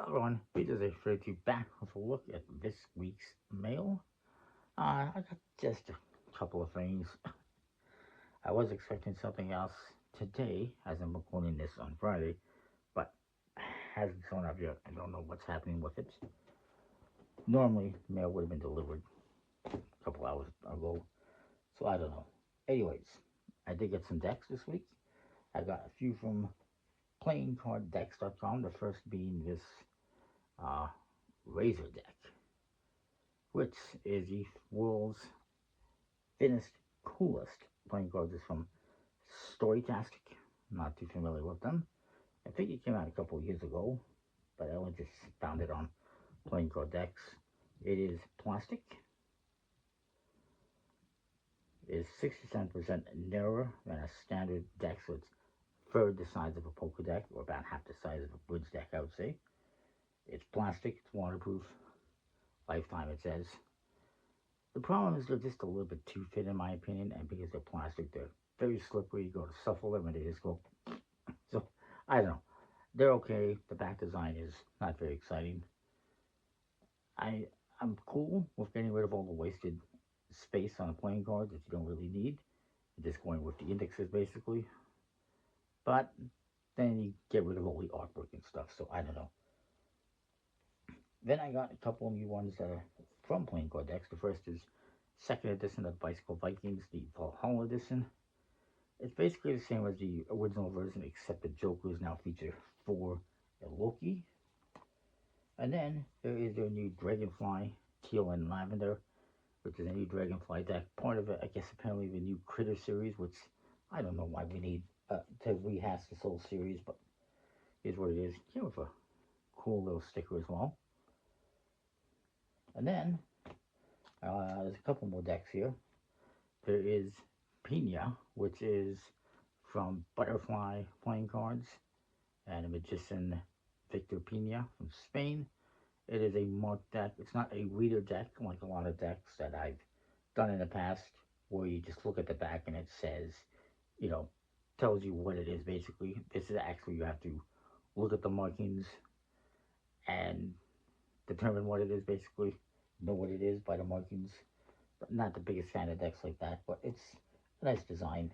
Hello everyone, Peter's A32 back with a look at this week's mail. I got just a couple of things. I was expecting something else today as I'm recording this on Friday, but hasn't shown up yet. I don't know what's happening with it. Normally, mail would have been delivered a couple hours ago, so I don't know. Anyways, I did get some decks this week. I got a few from playingcarddex.com, the first being this uh, Razor deck, which is the world's thinnest, coolest playing cards. Is from Storytastic. Not too familiar with them. I think it came out a couple of years ago, but I only just found it on Playing Card Decks. It is plastic. It is 67% narrower than a standard deck, so it's third the size of a poker deck, or about half the size of a bridge deck, I would say. It's plastic, it's waterproof, lifetime it says. The problem is they're just a little bit too thin in my opinion, and because they're plastic, they're very slippery. You go to shuffle them and they just go. So, I don't know. They're okay. The back design is not very exciting. I'm cool with getting rid of all the wasted space on a playing card that you don't really need. You're just going with the indexes basically. But then you get rid of all the artwork and stuff, so I don't know. Then I got a couple of new ones that are from Playing Card Decks. The first is second edition of Bicycle Vikings, the Valhalla edition. It's basically the same as the original version, except the Jokers now feature Thor and Loki. And then there is their new Dragonfly, Teal and Lavender, which is a new Dragonfly deck. Part of it, I guess, apparently the new Critter series, which I don't know why we need to rehash this whole series, but is what it is. Came with a cool little sticker as well. And then there's a couple more decks here. There is Pina, which is from Butterfly Playing Cards, and a Magician Victor Pina from Spain. It is a marked deck. It's not a reader deck like a lot of decks that I've done in the past, where you just look at the back and it says, tells you what it is basically. This is actually, you have to look at the markings and determine what it is basically. Know what it is by the markings. But not the biggest fan of decks like that, but it's a nice design.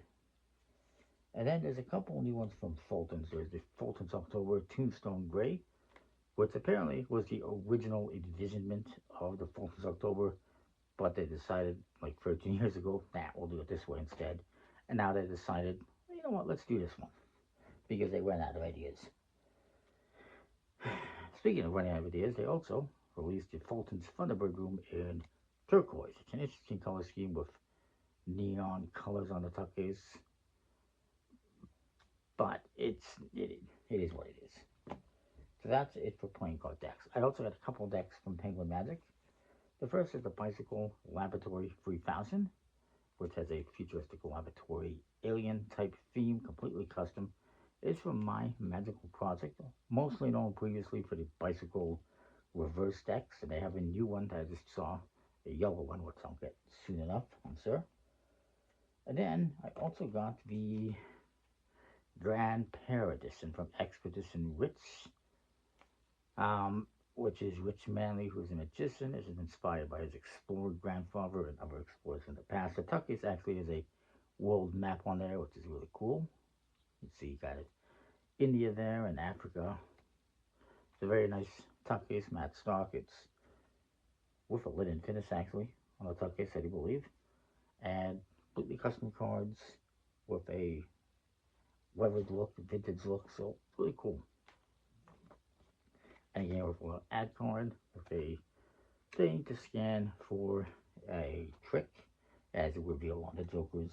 And then there's a couple new ones from Fulton's. There's the Fulton's October Tombstone Gray, which apparently was the original envisionment of the Fulton's October, but they decided like 13 years ago, we'll do it this way instead. And now they decided, you know what, let's do this one, because they ran out of ideas. Speaking of running out of ideas, they also released the Fulton's Thunderbird Room in turquoise. It's an interesting color scheme with neon colors on the tuck case, but it is what it is. So that's it for Playing Card Decks. I also got a couple decks from Penguin Magic. The first is the Bicycle Laboratory 3000, which has a futuristic laboratory alien type theme, completely custom. It's from My Magical Project, mostly known previously for the Bicycle Reverse decks, and they have a new one that I just saw, a yellow one, which I'll get soon enough, I'm sure. And then I also got the Grand Pair Edition from Expedition Rich, which is Rich Manley, who's a magician. This is inspired by his explorer grandfather and other explorers in the past. The tuck case actually is a world map on there, which is really cool. You see, you got it, India there and Africa. It's a very nice tuck case, matte stock. It's with a linen finish actually on the tuck case, I do believe, and completely custom cards with a weathered look, vintage look, so really cool. And again, with an ad card with a thing to scan for a trick as a reveal on the Jokers.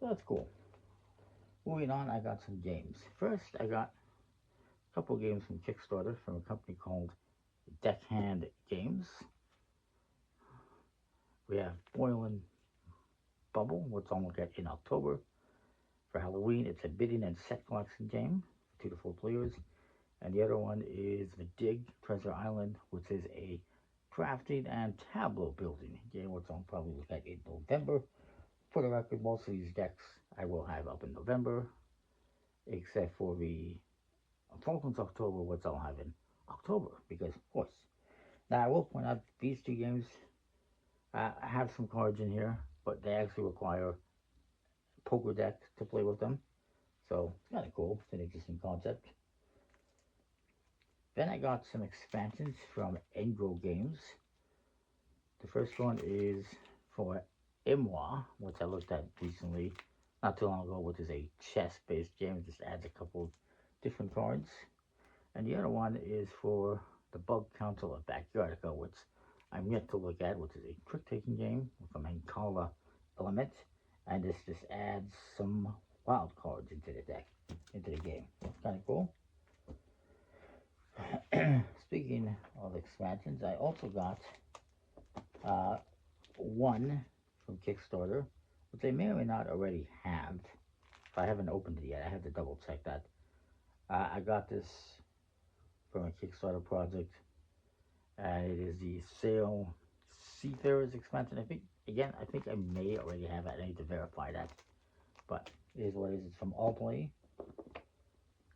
So that's cool. Moving on, I got some games. First, I got a couple games from Kickstarter from a company called Deckhand Games. We have Boiling Bubble, which I'll look at in October. For Halloween, it's a bidding and set collection game for 2 to 4 players. And the other one is the Dig Treasure Island, which is a crafting and tableau building game, which I'll probably look at in November. For the record, most of these decks I will have up in November, except for the Fulton's October, which I'll have in October, because of course. Now I will point out these two games have some cards in here, but they actually require poker deck to play with them. So it's kind of cool. It's an interesting concept. Then I got some expansions from amigo.games. The first one is for Imwa, which I looked at recently, not too long ago, which is a chess-based game. It just adds a couple different cards. And the other one is for the Bug Council of Backyardica, which I'm yet to look at, which is a trick-taking game with a Mancala element. And this just adds some wild cards into the deck, into the game. It's kind of cool. Speaking of expansions, I also got one from Kickstarter, which I may or may not already have. If I haven't opened it yet, I have to double check that. I got this from a Kickstarter project, and it is the Sail Seafarers expansion. I think I may already have it. I need to verify that, but it is what it is. It's from Allplay,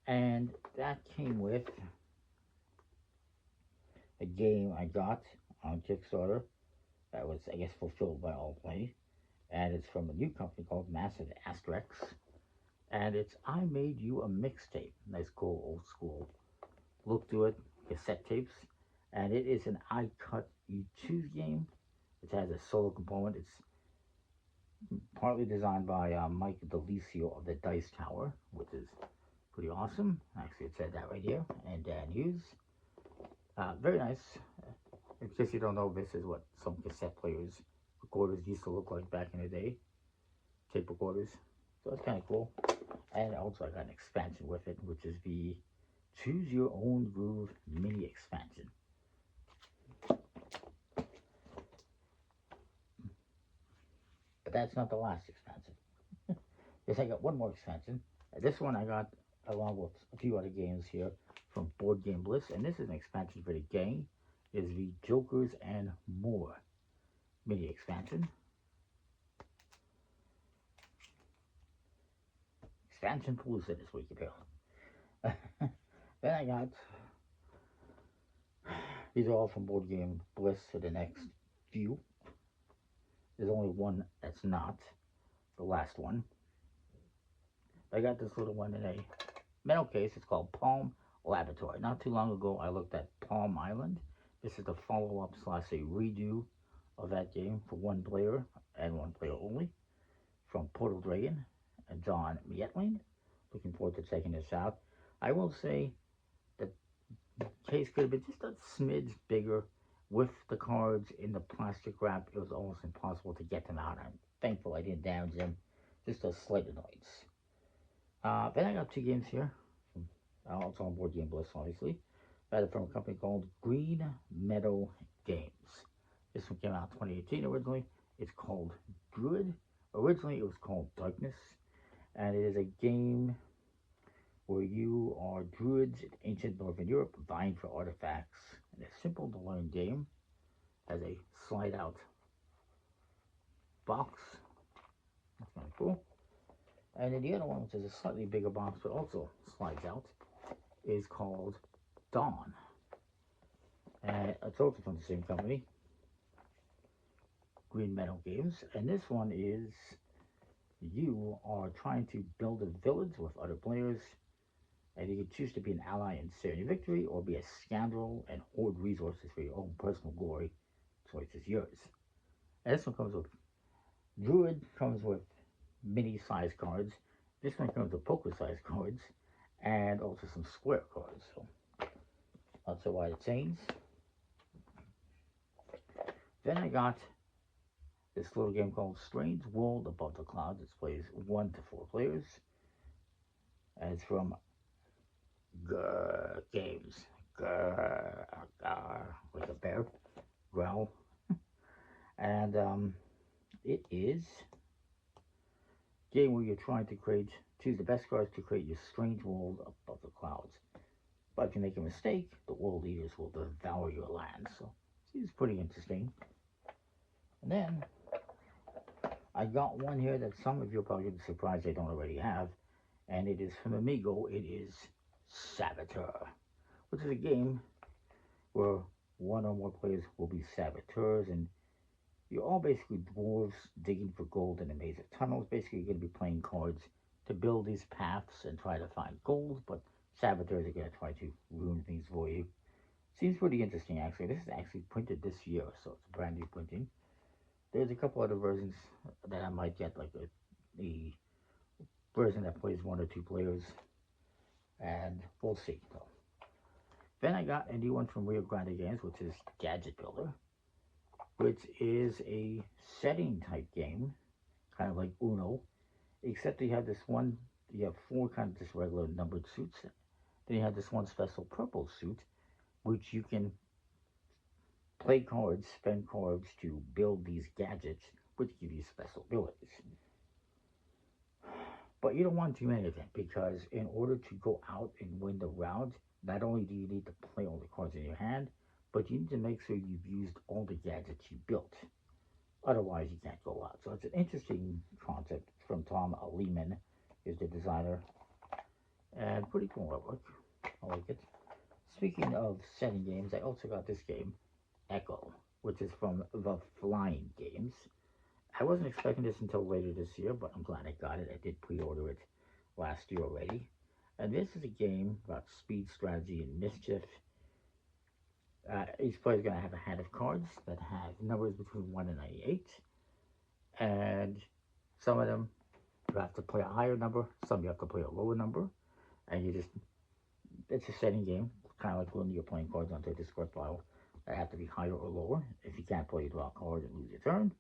and that came with a game I got on Kickstarter that was, I guess, fulfilled by Allplay, and it's from a new company called Massive Asterisks, and it's I Made You a Mixtape. Nice, cool, old school look to it, cassette tapes, and it is an I Cut You Choose game, which has a solo component. It's partly designed by Mike Delisio of the Dice Tower, which is pretty awesome. Actually, it said that right here, and Dan Hughes. Very nice. In case you don't know, this is what some cassette players, recorders used to look like back in the day. Tape recorders. So it's kind of cool. And also I got an expansion with it, which is the Choose Your Own Groove mini expansion. But that's not the last expansion. Yes, I got one more expansion. This one I got along with a few other games here from Board Game Bliss, and this is an expansion for the gang. It is the Jokers and More mini expansion. Expansion Palooza this week, apparently. Then I got, these are all from Board Game Bliss for the next few. There's only one that's not, the last one. I got this little one in a metal case. It's called Palm Laboratory. Not too long ago, I looked at Palm Island. This is the follow-up / a redo of that game for one player and one player only, from Portal Dragon and John Mietling. Looking forward to checking this out. I will say that the case could have been just a smidge bigger. With the cards in the plastic wrap, it was almost impossible to get them out. I'm thankful I didn't damage them. Just a slight annoyance. Then I got two games here. Also on Board Game Bliss, obviously. Rather from a company called Green Meadow Games. This one came out in 2018 originally. It's called Druid. Originally it was called Darkness. And it is a game where you are druids in ancient Northern Europe vying for artifacts. And a simple to learn game. Has a slide out box. That's kind of cool. And then the other one, which is a slightly bigger box but also slides out, is called Dawn. And it's also from the same company, Green Meadow Games. And this one is you are trying to build a village with other players, and you can choose to be an ally and share your victory, or be a scoundrel and hoard resources for your own personal glory. Choice is yours. And this one comes with Druid, comes with mini-sized cards. This one comes with poker-sized cards, and also some square cards. So not so wide a change. Then I got this little game called Strange World Above the Clouds. It plays 1 to 4 players. And it's from Games. Like a bear. Growl. And it is a game where you're trying to choose the best cards to create your strange world above the clouds. But if you make a mistake, the world eaters will devour your land. So it's pretty interesting. And then I got one here that some of you are probably surprised I don't already have. And it is from Amigo. It is Saboteur, which is a game where one or more players will be saboteurs, and you're all basically dwarves digging for gold in a maze of tunnels. Basically, you're going to be playing cards to build these paths and try to find gold, but saboteurs are going to try to ruin things for you. Seems pretty interesting, actually. This is actually printed this year, so it's a brand new printing. There's a couple other versions that I might get, like the version that plays one or two players, and we'll see. So, then I got a new one from Rio Grande Games, which is Gadget Builder, which is a setting type game, kind of like Uno, except you have this one, you have four kind of just regular numbered suits. Then you have this one special purple suit, which you can play cards, spend cards to build these gadgets, which give you special abilities. But you don't want too many of them, because in order to go out and win the round, not only do you need to play all the cards in your hand, but you need to make sure you've used all the gadgets you built. Otherwise, you can't go out. So it's an interesting concept from Tom Lehman, is the designer, and pretty cool artwork. I like it. Speaking of setting games, I also got this game, Echo, which is from the Flying Games. I wasn't expecting this until later this year, but I'm glad I got it. I did pre-order it last year already. And this is a game about speed, strategy, and mischief. Each player is going to have a hand of cards that have numbers between 1 and 98. And some of them you have to play a higher number, some you have to play a lower number. And it's a setting game, kind of like when you're playing cards onto a discard pile that have to be higher or lower. If you can't play, you draw a card and lose your turn.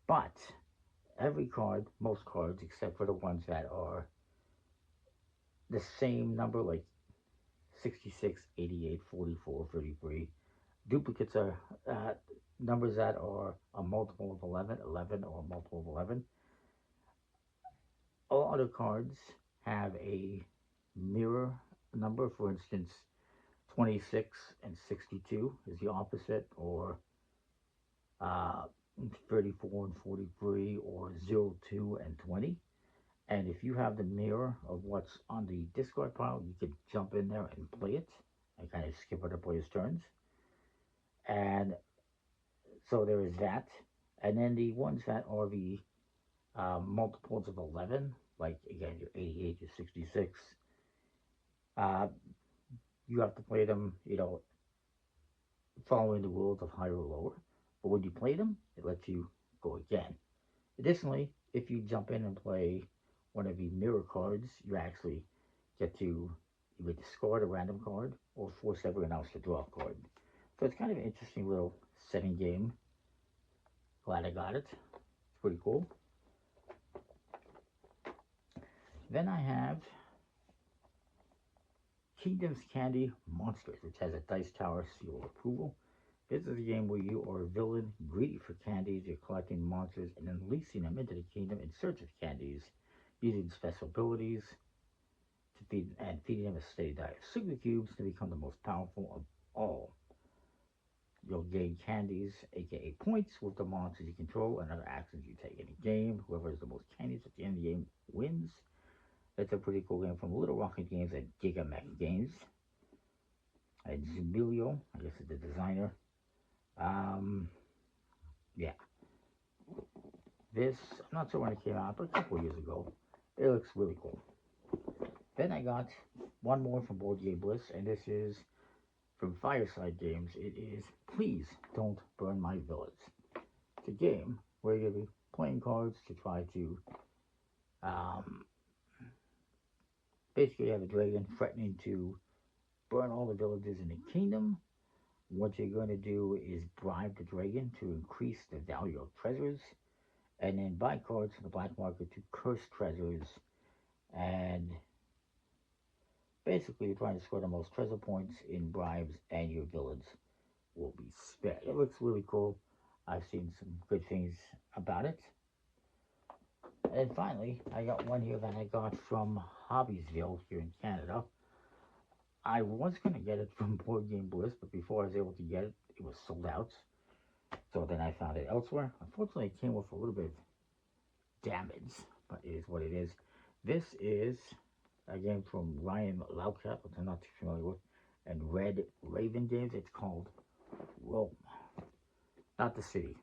But every card, most cards, except for the ones that are the same number, like 66, 88, 44, 33. Duplicates are numbers that are a multiple of 11, 11 or a multiple of 11. All other cards have a mirror number. For instance, 26 and 62 is the opposite, or 34 and 43, or 02 and 20. And if you have the mirror of what's on the discard pile, you can jump in there and play it and kind of skip other players' turns. And so there is that. And then the ones that are the multiples of 11, like again, your 88, your 66, you have to play them, following the rules of higher or lower. But when you play them, it lets you go again. Additionally, if you jump in and play one of the mirror cards, you actually get to either discard a random card or force everyone else to draw a card. So it's kind of an interesting little setting game. Glad I got it. It's pretty cool. Then I have Kingdom's Candy Monsters, which has a Dice Tower seal of approval. This is a game where you are a villain, greedy for candies. You're collecting monsters and unleashing them into the kingdom in search of candies, using special abilities to feeding them a steady diet of sugar cubes to become the most powerful of all. You'll gain candies, aka points, with the monsters you control and other actions you take in a game. Whoever has the most candies at the end of the game wins. It's a pretty cool game from Little Rocket Games and GeriMan. And Zumilio, I guess, is the designer. Yeah. This, I'm not sure when it came out, but a couple years ago. It looks really cool. Then I got one more from Board Game Bliss, and this is from Fireside Games. It is Please Don't Burn My Village. It's a game where you're going to be playing cards to try to basically have a dragon threatening to burn all the villages in the kingdom. What you're going to do is bribe the dragon to increase the value of treasures, and then buy cards from the black market to curse treasures, and basically you're trying to score the most treasure points in bribes, and your village will be spared. It looks really cool. I've seen some good things about it. And finally, I got one here that I got from Hobbiesville here in Canada. I was going to get it from Board Game Bliss, but before I was able to get it, it was sold out. So then I found it elsewhere. Unfortunately, it came with a little bit of damage, but it is what it is. This is a game from Ryan Laukat, which I'm not too familiar with. and Red Raven Games. It's called Rome, not the city.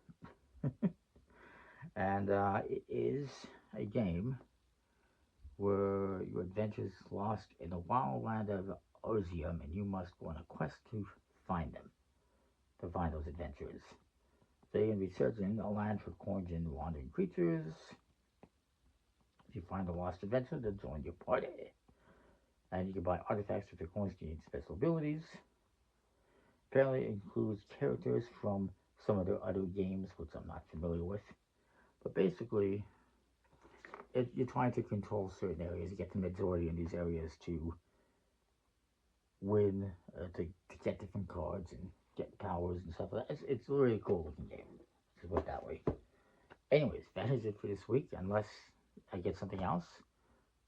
And it is a game where your adventure is lost in the wild land of Urzium, and you must go on a quest to find them, to find those adventurers. So you're going to be searching a land for coins and wandering creatures. If you find a lost adventurer, they'll join your party. And you can buy artifacts with your coins to gain special abilities. Apparently it includes characters from some of their other games, which I'm not familiar with. But basically, you're trying to control certain areas, get the majority in these areas to win, to get different cards and get powers and stuff like that. It's a really cool looking game. Let's put it that way. Anyways, that is it for this week. Unless I get something else,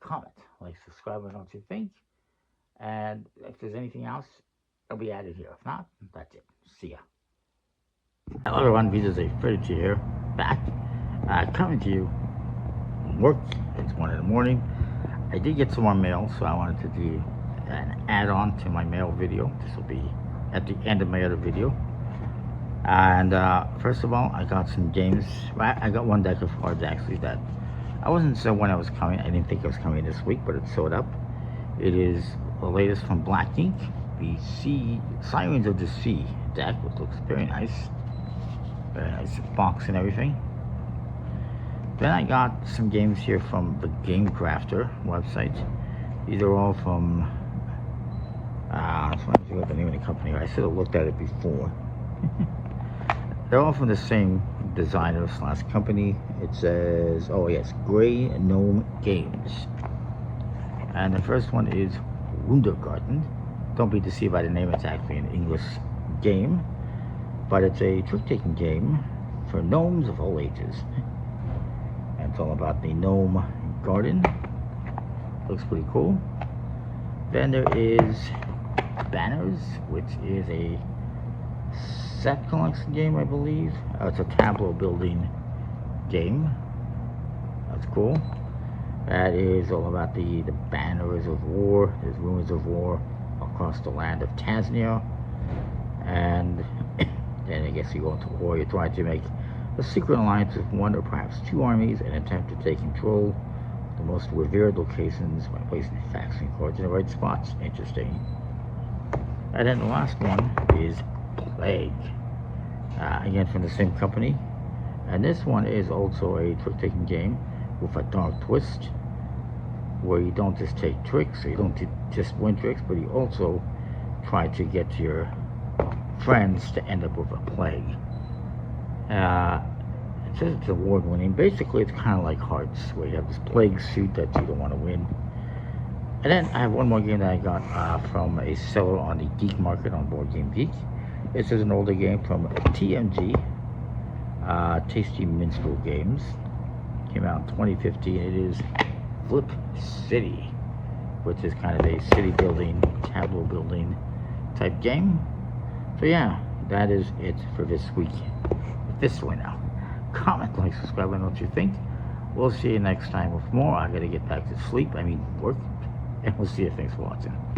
comment, like, subscribe, and what you think. And if there's anything else, it'll be added here. If not, that's it. See ya. Hello everyone, this is a Freddy here, back, coming to you from work. It's 1 in the morning. I did get some more mail, so I wanted to do an add-on to my mail video. This will be at the end of my other video. And first of all, I got some games. I got one deck of cards actually that I wasn't sure when I was coming. I didn't think it was coming this week, but it showed up. It is the latest from Black Ink, the Sirens of the Sea deck, which looks very nice. Very nice box and everything. Then I got some games here from the Game Crafter website. These are all from, I was trying to figure out the name of the company. I should have looked at it before. They're all from the same designer / company. It says, oh yes, Grey Gnome Games. And the first one is Wundergarten. Don't be deceived by the name, it's actually an English game. But it's a trick-taking game for gnomes of all ages. And it's all about the gnome garden. Looks pretty cool. Then there is Banners, which is a set collection game, I believe. It's a tableau building game. That's cool. That is all about the banners of war. There's rumors of war across the land of Tasnia. And then I guess you go into war. You're trying to make a secret alliance with one or perhaps two armies and attempt to take control of the most revered locations by placing faction cards in the right spots. Interesting. And then the last one is Plague. Again from the same company. And this one is also a trick-taking game with a dark twist, where you don't just take tricks, or you don't just win tricks, but you also try to get your friends to end up with a plague. It says it's award-winning. Basically, it's kind of like Hearts, where you have this plague suit that you don't want to win. And then I have one more game that I got from a seller on the Geek market on Board Game Geek. This is an older game from TMG, Tasty Minstrel Games. Came out in 2015. It is Flip City, which is kind of a city building, tableau building type game. So yeah, that is it for this week. This way now. Comment, like, subscribe, and what you think. We'll see you next time with more. I gotta get back to sleep, work, and we'll see you. Thanks for watching.